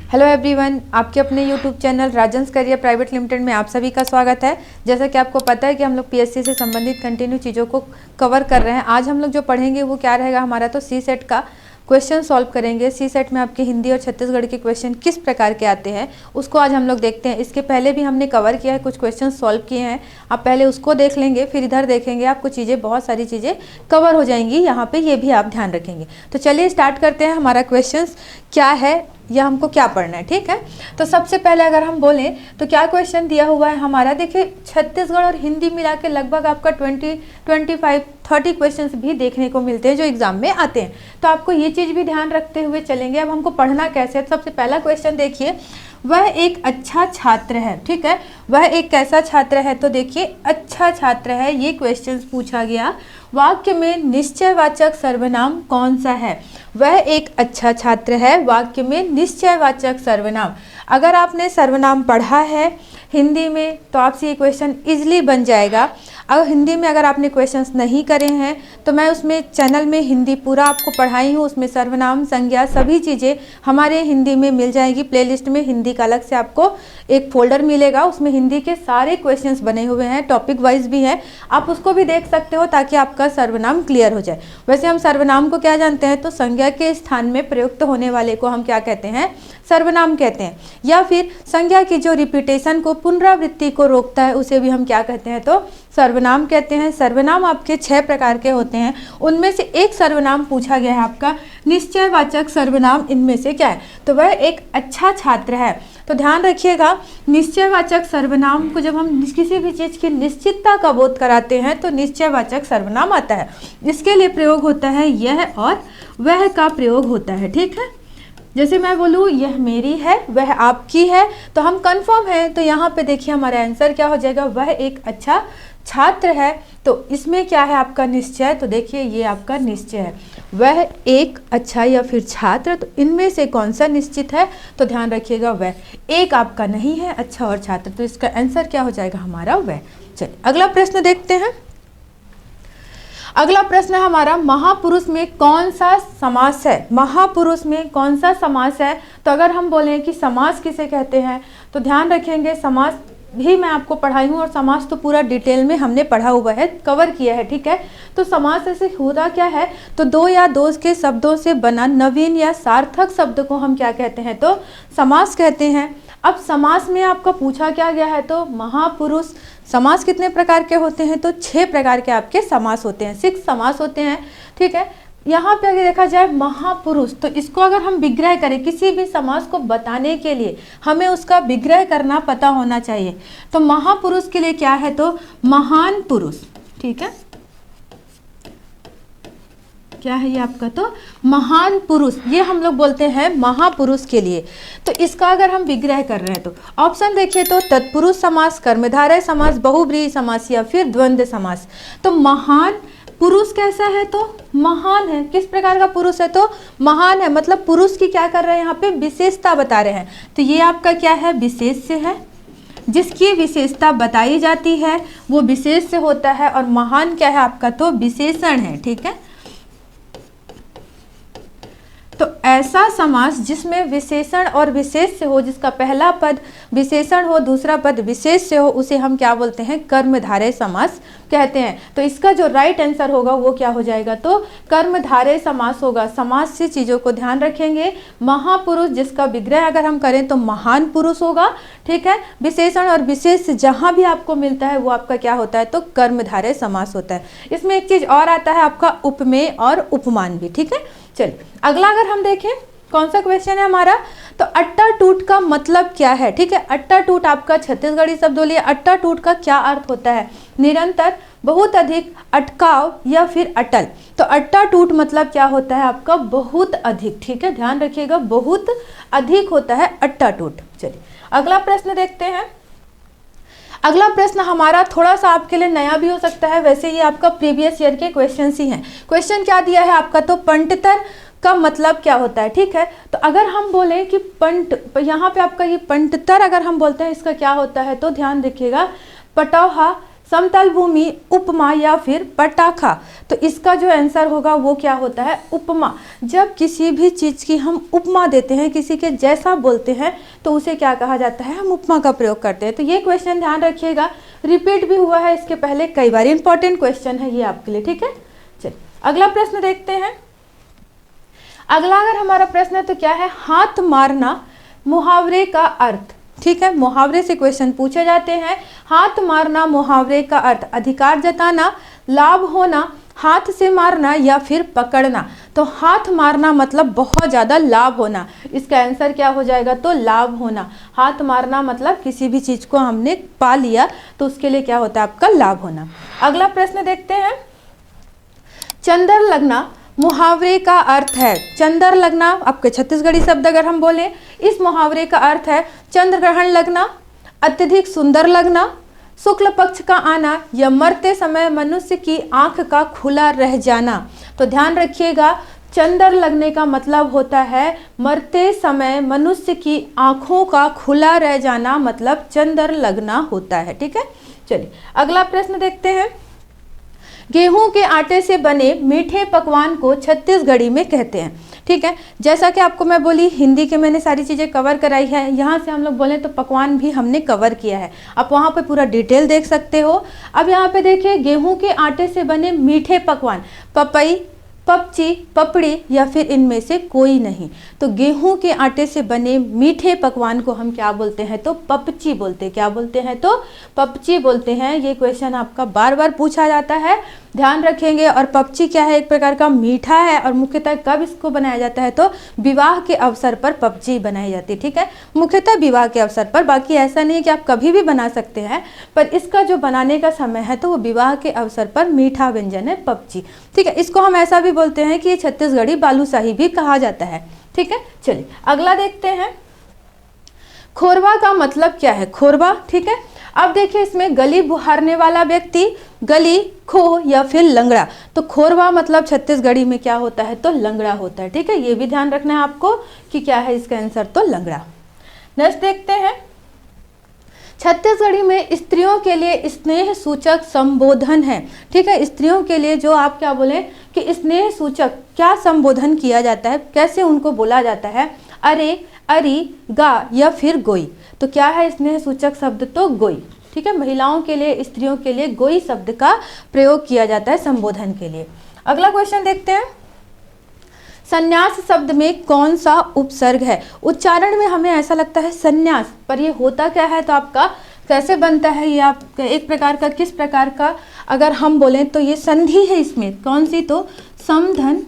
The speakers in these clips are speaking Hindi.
हेलो एवरीवन, आपके अपने YouTube channel Rajans career private limited में आप सभी का स्वागत है। जैसा कि आपको पता है कि हम लोग पीएससी से संबंधित कंटिन्यू चीज़ों को कवर कर रहे हैं। आज हम लोग जो पढ़ेंगे वो क्या रहेगा हमारा, तो सी सेट का क्वेश्चन सॉल्व करेंगे। सी सेट में आपके हिंदी और छत्तीसगढ़ के क्वेश्चन किस प्रकार के आते हैं उसको आज हम लोग देखते हैं। इसके पहले भी हमने कवर किया है, कुछ क्वेश्चन सॉल्व किए हैं। आप पहले उसको देख लेंगे, फिर इधर देखेंगे, आपको चीज़ें बहुत सारी चीज़ें कवर हो जाएंगी यहाँ पे, ये भी आप ध्यान रखेंगे। तो चलिए स्टार्ट करते हैं। हमारा क्वेश्चन क्या है या हमको क्या पढ़ना है, ठीक है। तो सबसे पहले अगर हम बोलें तो क्या क्वेश्चन दिया हुआ है हमारा, देखिए छत्तीसगढ़ और हिंदी मिला के लगभग आपका 25-30 क्वेश्चंस भी देखने को मिलते हैं जो एग्जाम में आते हैं। तो आपको ये चीज़ भी ध्यान रखते हुए चलेंगे। अब हमको पढ़ना कैसे है, सबसे पहला क्वेश्चन देखिए, वह एक अच्छा छात्र है, ठीक है। वह एक कैसा छात्र है, तो देखिए अच्छा छात्र है, ये क्वेश्चन पूछा गया। वाक्य में निश्चयवाचक सर्वनाम कौन सा है? वह एक अच्छा छात्र है, वाक्य में निश्चयवाचक सर्वनाम। अगर आपने सर्वनाम पढ़ा है हिंदी में तो आपसे ये क्वेश्चन इजीली बन जाएगा। अगर हिंदी में अगर आपने क्वेश्चंस नहीं करे हैं तो मैं उसमें चैनल में हिंदी पूरा आपको पढ़ाई हूँ, उसमें सर्वनाम संज्ञा सभी चीज़ें हमारे हिंदी में मिल जाएगी। प्लेलिस्ट में हिंदी का अलग से आपको एक फोल्डर मिलेगा, उसमें हिंदी के सारे क्वेश्चंस बने हुए हैं, टॉपिक वाइज भी हैं, आप उसको भी देख सकते हो ताकि आपका सर्वनाम क्लियर हो जाए। वैसे हम सर्वनाम को क्या जानते हैं, तो संज्ञा के स्थान में प्रयुक्त होने वाले को हम क्या कहते हैं, सर्वनाम कहते हैं। या फिर संज्ञा की जो रिपीटेशन को, पुनरावृत्ति को रोकता है, उसे भी हम क्या कहते हैं, तो सर्वनाम कहते हैं। सर्वनाम आपके 6 प्रकार के होते हैं, उनमें से एक सर्वनाम पूछा गया है आपका निश्चयवाचक सर्वनाम। इनमें से क्या है, तो वह एक अच्छा छात्र है। तो ध्यान रखिएगा, निश्चयवाचक सर्वनाम को जब हम किसी भी चीज़ की निश्चितता का बोध कराते हैं तो निश्चयवाचक सर्वनाम आता है। इसके लिए प्रयोग होता है यह और वह का प्रयोग होता है, ठीक है। जैसे मैं बोलूँ यह मेरी है, वह आपकी है, तो हम कंफर्म हैं। तो यहाँ पे देखिए हमारा आंसर क्या हो जाएगा, वह एक अच्छा छात्र है। तो इसमें क्या है आपका निश्चय, तो देखिए ये आपका निश्चय है, वह एक अच्छा या फिर छात्र। तो इनमें से कौन सा निश्चित है, तो ध्यान रखिएगा वह। एक आपका नहीं है, अच्छा और छात्र, तो इसका आंसर क्या हो जाएगा हमारा वह। चलिए अगला प्रश्न देखते हैं। अगला प्रश्न है हमारा, महापुरुष में कौन सा समास है? महापुरुष में कौन सा समास है? तो अगर हम बोलें कि समास किसे कहते हैं तो ध्यान रखेंगे, समास भी मैं आपको पढ़ाई हूँ और समास तो पूरा डिटेल में हमने पढ़ा हुआ है, कवर किया है, ठीक है। तो समास ऐसे होता क्या है, तो दो या दो के शब्दों से बना नवीन या सार्थक शब्द को हम क्या कहते हैं, तो समास कहते हैं। अब समास में आपका पूछा क्या गया है, तो महापुरुष। समास कितने प्रकार के होते हैं, तो 6 प्रकार के आपके समास होते हैं, 6 समास होते हैं, ठीक है। यहाँ पे अगर देखा जाए महापुरुष, तो इसको अगर हम विग्रह करें, किसी भी समास को बताने के लिए हमें उसका विग्रह करना पता होना चाहिए। तो महापुरुष के लिए क्या है, तो महान पुरुष, ठीक है। क्या है ये आपका, तो महान पुरुष, ये हम लोग बोलते हैं महापुरुष के लिए। तो इसका अगर हम विग्रह कर रहे हैं तो ऑप्शन देखिए, तो तत्पुरुष समास, कर्मधारय समास, बहुब्रीहि समास या फिर द्वंद्व समास। तो महान पुरुष कैसा है, तो महान है। किस प्रकार का पुरुष है, तो महान है, मतलब पुरुष की क्या कर रहे हैं यहाँ पे, विशेषता बता रहे हैं। तो ये आपका क्या है, विशेष्य है, जिसकी विशेषता बताई जाती है वो विशेष्य होता है। और महान क्या है आपका, तो विशेषण है, ठीक है। तो ऐसा समास जिसमें विशेषण और विशेष्य हो, जिसका पहला पद विशेषण हो, दूसरा पद विशेष्य हो, उसे हम क्या बोलते हैं, कर्मधारय समास कहते हैं। तो इसका जो राइट आंसर होगा वो क्या हो जाएगा, तो कर्मधारय समास होगा। समास से चीज़ों को ध्यान रखेंगे। महापुरुष जिसका विग्रह अगर हम करें तो महान पुरुष होगा, ठीक है। विशेषण और विशेष्य जहाँ भी आपको मिलता है वो आपका क्या होता है, तो कर्मधारय समास होता है। इसमें एक चीज़ और आता है आपका उपमेय और उपमान भी, ठीक है। चलिए अगला अगर हम देखें कौन सा क्वेश्चन है हमारा, तो अट्टा टूट का मतलब क्या है, ठीक है। अट्टा टूट आपका छत्तीसगढ़ी शब्द बोलिए, अट्टा टूट का क्या अर्थ होता है, निरंतर, बहुत अधिक, अटकाव या फिर अटल। तो अट्टा टूट मतलब क्या होता है आपका, बहुत अधिक, ठीक है। ध्यान रखिएगा, बहुत अधिक होता है अट्टा टूट। चलिए अगला प्रश्न देखते हैं। अगला प्रश्न हमारा थोड़ा सा आपके लिए नया भी हो सकता है, वैसे ये आपका प्रीवियस ईयर के क्वेश्चन ही हैं। क्वेश्चन क्या दिया है आपका, तो पंटतर का मतलब क्या होता है, ठीक है। तो अगर हम बोले कि पंट, यहाँ पे आपका ये पंटतर अगर हम बोलते हैं इसका क्या होता है, तो ध्यान रखिएगा, पटौहा समतल भूमि, उपमा या फिर पटाखा। तो इसका जो आंसर होगा वो क्या होता है, उपमा। जब किसी भी चीज़ की हम उपमा देते हैं, किसी के जैसा बोलते हैं, तो उसे क्या कहा जाता है, हम उपमा का प्रयोग करते हैं। तो ये क्वेश्चन ध्यान रखिएगा, रिपीट भी हुआ है इसके पहले कई बार, इंपॉर्टेंट क्वेश्चन है ये आपके लिए, ठीक है। चलिए अगला प्रश्न देखते हैं। अगला अगर हमारा प्रश्न है तो क्या है, हाथ मारना मुहावरे का अर्थ। ठीक है, मुहावरे से क्वेश्चन पूछे जाते हैं। हाथ मारना मुहावरे का अर्थ, अधिकार जताना, लाभ होना, हाथ से मारना या फिर पकड़ना। तो हाथ मारना मतलब बहुत ज़्यादा लाभ होना, इसका आंसर क्या हो जाएगा, तो लाभ होना। हाथ मारना मतलब किसी भी चीज़ को हमने पा लिया तो उसके लिए क्या होता है, आपका लाभ होना। अगला प्रश्न देखते हैं। चंदर लगना मुहावरे का अर्थ है, चंदर लगना आपके छत्तीसगढ़ी शब्द अगर हम बोलें, इस मुहावरे का अर्थ है चंद्र ग्रहण लगना, अत्यधिक सुंदर लगना, शुक्ल पक्ष का आना या मरते समय मनुष्य की आंख का खुला रह जाना। तो ध्यान रखिएगा, चंदर लगने का मतलब होता है मरते समय मनुष्य की आंखों का खुला रह जाना, मतलब चंदर लगना होता है। ठीक है, चलिए अगला प्रश्न देखते हैं। गेहूं के आटे से बने मीठे पकवान को छत्तीसगढ़ी में कहते हैं। ठीक है, जैसा कि आपको मैं बोली, हिंदी के मैंने सारी चीज़ें कवर कराई है, यहाँ से हम लोग बोलें तो पकवान भी हमने कवर किया है, आप वहाँ पे पूरा डिटेल देख सकते हो। अब यहाँ पे देखिए, गेहूं के आटे से बने मीठे पकवान, पपई, पपची, पपड़ी या फिर इनमें से कोई नहीं। तो गेहूं के आटे से बने मीठे पकवान को हम क्या बोलते हैं, तो पपची बोलते हैं। क्या बोलते हैं, तो पपची बोलते हैं। ये क्वेश्चन आपका बार बार पूछा जाता है, ध्यान रखेंगे। और पपची क्या है, एक प्रकार का मीठा है, और मुख्यतः कब इसको बनाया जाता है, तो विवाह के अवसर पर पपची बनाई जाती है। ठीक है, मुख्यतः विवाह के अवसर पर, बाकी ऐसा नहीं है कि आप कभी भी बना सकते हैं, पर इसका जो बनाने का समय है तो वो विवाह के अवसर पर मीठा व्यंजन है पपची। ठीक है, इसको हम ऐसा भी बोलते हैं कि ये छत्तीसगढ़ी बालूशाही भी कहा जाता है। ठीक है, चलिए अगला देखते हैं। खोरवा का मतलब क्या है, खोरवा। ठीक है, अब देखिए इसमें गली बुहारने वाला व्यक्ति, गली, खो या फिर लंगड़ा। तो खोरवा मतलब छत्तीसगढ़ी में क्या होता है, तो लंगड़ा होता है। ठीक है, ये भी ध्यान रखना है आपको कि क्या है इसका आंसर, तो लंगड़ा। नेक्स्ट देखते हैं। छत्तीसगढ़ी में स्त्रियों के लिए स्नेह सूचक संबोधन है। ठीक है, स्त्रियों के लिए जो आप क्या बोले कि स्नेह सूचक क्या संबोधन किया जाता है, कैसे उनको बोला जाता है, अरे, अरी, गा या फिर गोई। तो क्या है स्नेह सूचक शब्द, तो गोई। ठीक है, महिलाओं के लिए, स्त्रियों के लिए गोई शब्द का प्रयोग किया जाता है संबोधन के लिए। अगला क्वेश्चन देखते हैं। संन्यास शब्द में कौन सा उपसर्ग है। उच्चारण में हमें ऐसा लगता है संन्यास, पर ये होता क्या है, तो आपका कैसे बनता है ये, आप एक प्रकार का, किस प्रकार का, अगर हम बोलें तो ये संधि है इसमें, कौन सी, तो समधन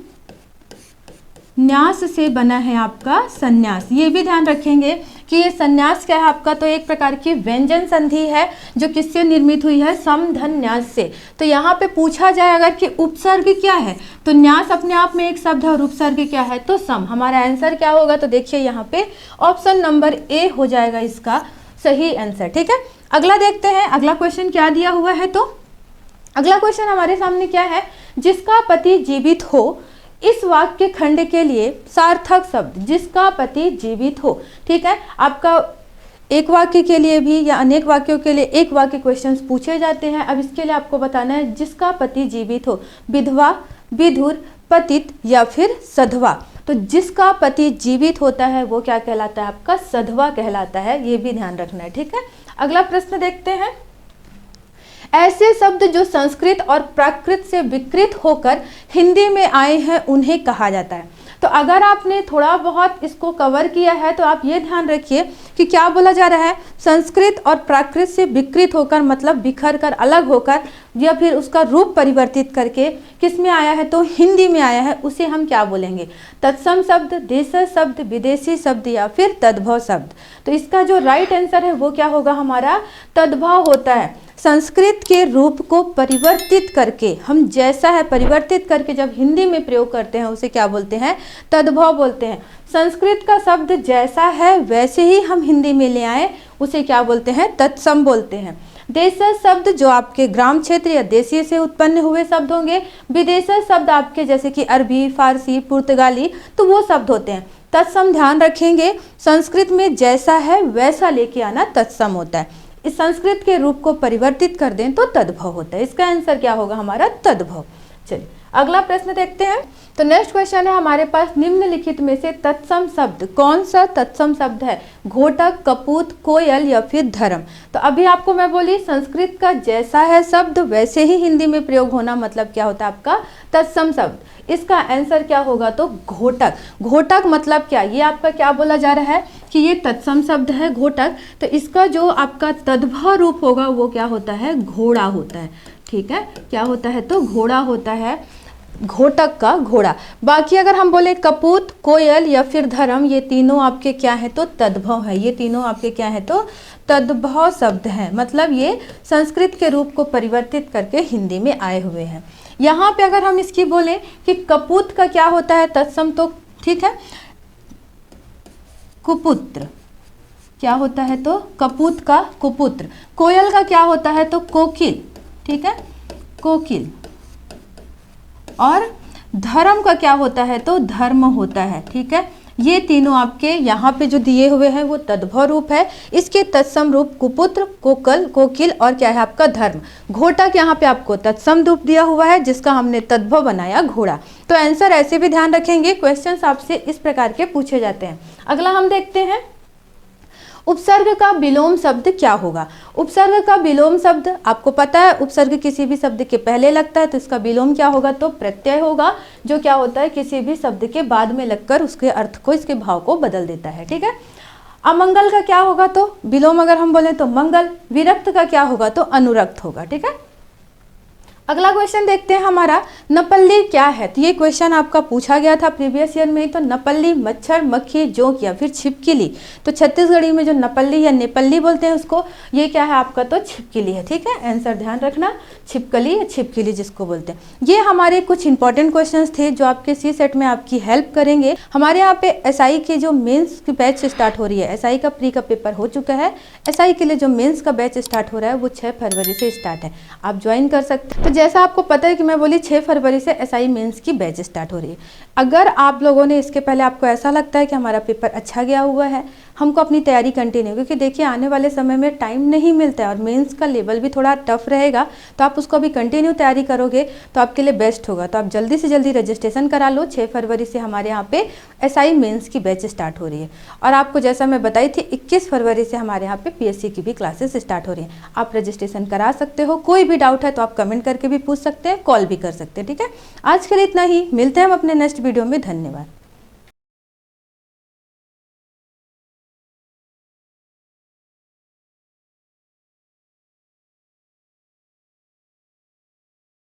न्यास से बना है आपका संन्यास। ये भी ध्यान रखेंगे कि ये संन्यास क्या है आपका, तो एक प्रकार की व्यंजन संधि है जो किससे निर्मित हुई है, समधन न्यास से। तो यहाँ पे पूछा जाए अगर कि उपसर्ग क्या है, तो न्यास अपने आप में एक शब्द है और उपसर्ग क्या है, तो सम। हमारा आंसर क्या होगा, तो देखिए यहाँ पे ऑप्शन नंबर ए हो जाएगा इसका सही आंसर। ठीक है, अगला देखते हैं। अगला क्वेश्चन क्या दिया हुआ है, तो अगला क्वेश्चन हमारे सामने क्या है, जिसका पति जीवित हो, इस वाक्य खंड के लिए सार्थक शब्द, जिसका पति जीवित हो। ठीक है, आपका एक वाक्य के लिए भी या अनेक वाक्यों के लिए एक वाक्य क्वेश्चंस पूछे जाते हैं। अब इसके लिए आपको बताना है जिसका पति जीवित हो, विधवा, विधुर, पतित या फिर सधवा। तो जिसका पति जीवित होता है वो क्या कहलाता है, आपका सधवा कहलाता है, ये भी ध्यान रखना है। ठीक है, अगला प्रश्न देखते हैं। ऐसे शब्द जो संस्कृत और प्राकृत से विकृत होकर हिंदी में आए हैं उन्हें कहा जाता है। तो अगर आपने थोड़ा बहुत इसको कवर किया है तो आप ये ध्यान रखिए कि क्या बोला जा रहा है, संस्कृत और प्राकृत से विकृत होकर मतलब बिखर कर, अलग होकर, या फिर उसका रूप परिवर्तित करके किस में आया है, तो हिंदी में आया है, उसे हम क्या बोलेंगे, तत्सम शब्द, देशज शब्द, विदेशी शब्द या फिर तद्भव शब्द। तो इसका जो राइट आंसर है वो क्या होगा, हमारा तद्भव होता है। संस्कृत के रूप को परिवर्तित करके, हम जैसा है परिवर्तित करके जब हिंदी में प्रयोग करते हैं उसे क्या बोलते हैं, तद्भव बोलते हैं। संस्कृत का शब्द जैसा है वैसे ही हम हिंदी में ले आए उसे क्या बोलते हैं, तत्सम बोलते हैं। देशज शब्द जो आपके ग्राम क्षेत्र या देशीय से उत्पन्न हुए शब्द होंगे, विदेशज शब्द आपके जैसे कि अरबी, फारसी, पुर्तगाली, तो वो शब्द होते हैं। तत्सम ध्यान रखेंगे, संस्कृत में जैसा है वैसा लेके आना तत्सम होता है। इस संस्कृत के रूप को परिवर्तित कर दें तो तद्भव होता है। इसका आंसर क्या होगा हमारा? तद्भव। चलिए अगला प्रश्न देखते हैं। तो नेक्स्ट क्वेश्चन है हमारे पास, निम्नलिखित में से तत्सम शब्द कौन सा तत्सम शब्द है? घोटक, कपूत, कोयल या फिर धर्म। तो अभी आपको मैं बोली संस्कृत का जैसा है शब्द वैसे ही हिंदी में प्रयोग होना, मतलब क्या होता है आपका? तत्सम शब्द। इसका आंसर क्या होगा? तो घोटक। घोटक मतलब क्या? ये आपका क्या बोला जा रहा है कि ये तत्सम शब्द है घोटक, तो इसका जो आपका तद्भव रूप होगा वो क्या होता है? घोड़ा होता है। ठीक है, क्या होता है? तो घोड़ा होता है, घोटक का घोड़ा। बाकी अगर हम बोले कपूत, कोयल या फिर धर्म, ये तीनों आपके क्या है? तो तद्भव है। ये तीनों आपके क्या है? तो तद्भव शब्द हैं, मतलब ये संस्कृत के रूप को परिवर्तित करके हिंदी में आए हुए हैं। यहाँ पे अगर हम इसकी बोले कि कपूत का क्या होता है तत्सम, तो ठीक है कुपुत्र क्या होता है? तो कपूत का कुपुत्र। कोयल का क्या होता है? तो कोकिल। ठीक है, कोकिल। और धर्म का क्या होता है? तो धर्म होता है। ठीक है, ये तीनों आपके यहाँ पे जो दिए हुए हैं वो तद्भव रूप है। इसके तत्सम रूप कुपुत्र, कोकल, कोकिल और क्या है आपका? धर्म। घोटक यहाँ पे आपको तत्सम रूप दिया हुआ है जिसका हमने तद्भव बनाया घोड़ा। तो आंसर ऐसे भी ध्यान रखेंगे, क्वेश्चंस आपसे इस प्रकार के पूछे जाते हैं। अगला हम देखते हैं, उपसर्ग का विलोम शब्द क्या होगा? उपसर्ग का विलोम शब्द आपको पता है, उपसर्ग किसी भी शब्द के पहले लगता है तो इसका विलोम क्या होगा? तो प्रत्यय होगा, जो क्या होता है किसी भी शब्द के बाद में लगकर उसके अर्थ को, इसके भाव को बदल देता है। ठीक है, अमंगल का क्या होगा? तो विलोम अगर हम बोले तो मंगल। विरक्त का क्या होगा? तो अनुरक्त होगा। ठीक है, अगला क्वेश्चन देखते हैं हमारा, नपल्ली क्या है? तो ये क्वेश्चन आपका पूछा गया था प्रीवियस ईयर में ही। तो नपल्ली मच्छर, मक्खी, जोंक या फिर छिपकली। तो छत्तीसगढ़ी में जो नपल्ली या नेपल्ली बोलते हैं उसको, ये क्या है आपका? तो छिपकली है। ठीक है, आंसर ध्यान रखना, छिपकली या छिपकली जिसको बोलते हैं। ये हमारे कुछ इंपॉर्टेंट क्वेश्चंस थे जो आपके सी सेट में आपकी हेल्प करेंगे। हमारे यहाँ पे एसआई के जो मेंस की बैच स्टार्ट हो रही है, एसआई का प्री का पेपर हो चुका है, एसआई के लिए जो मेंस का बैच स्टार्ट हो रहा है वो 6 फरवरी से स्टार्ट है, आप ज्वाइन कर सकते हैं। तो जैसा आपको पता है कि मैं बोली 6 फरवरी से एसआई मेंस की बैच स्टार्ट हो रही है। अगर आप लोगों ने इसके पहले आपको ऐसा लगता है कि हमारा पेपर अच्छा गया हुआ है, हमको अपनी तैयारी कंटिन्यू, क्योंकि देखिए आने वाले समय में टाइम नहीं मिलता है और मेंस का लेवल भी थोड़ा टफ रहेगा, तो आप उसको अभी कंटिन्यू तैयारी करोगे तो आपके लिए बेस्ट होगा। तो आप जल्दी से जल्दी रजिस्ट्रेशन करा लो। 6 फरवरी से हमारे यहाँ पे एसआई मेंस की बैच स्टार्ट हो रही है। और आपको जैसा मैं बताई थी 21 फरवरी से हमारे यहाँ पे पीएससी की भी क्लासेस स्टार्ट हो रही हैं। आप रजिस्ट्रेशन करा सकते हो। कोई भी डाउट है तो आप कमेंट करके भी पूछ सकते हैं, कॉल भी कर सकते हैं। ठीक है, आज के लिए इतना ही, मिलते हैं हम अपने नेक्स्ट वीडियो में। धन्यवाद।